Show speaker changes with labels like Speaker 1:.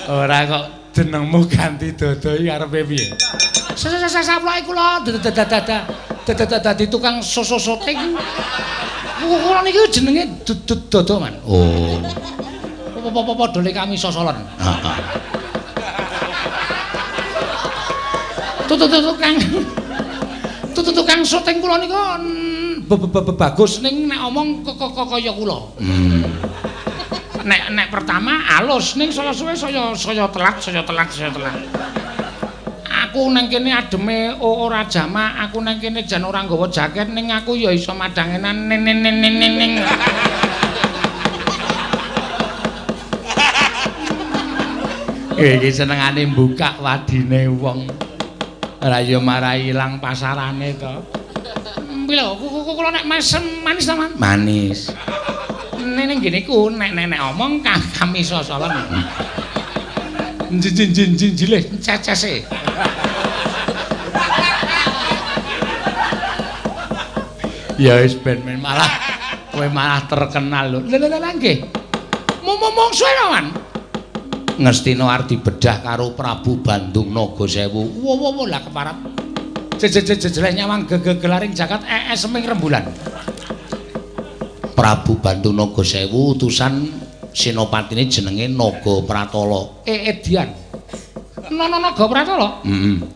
Speaker 1: Ora kok jenengmu ganti dodo iki karepe piye? Saplake kula dadi tukang sosoting. Kula niki jenenge dodo man.
Speaker 2: Oh.
Speaker 1: Padha le kami sosolen.
Speaker 2: Heeh.
Speaker 1: Tukang syuting kula niku bagus ning nek omong kaya kula. Nek pertama alus ning suwe-suwe saya telat. Aku nang kene ademe ora jamak, aku nang kene jan ora nggawa jaket ning aku ya iso madangenan ning. Iki senengane mbukak wadine wong. Ora ya marai ilang pasarane to. Pila kula nek mesem manis ta, Man?
Speaker 2: Manis.
Speaker 1: Ning ngene ku nek omong kami sosolen. Jileh cecese. Ya wis ben malah kowe malah terkenal lho. Lah nggih. Momong suwe Man.
Speaker 2: Ngestina arep dibedah karo Prabu Bandung Nagasewu.
Speaker 1: Wo lah keparep. Jejeleh nyawang gegelaring jagat seming rembulan.
Speaker 2: Prabu Bandung Nagasewu utusan senopatine jenenge Naga Pratala.
Speaker 1: Edian. Naga Pratala?
Speaker 2: Heeh.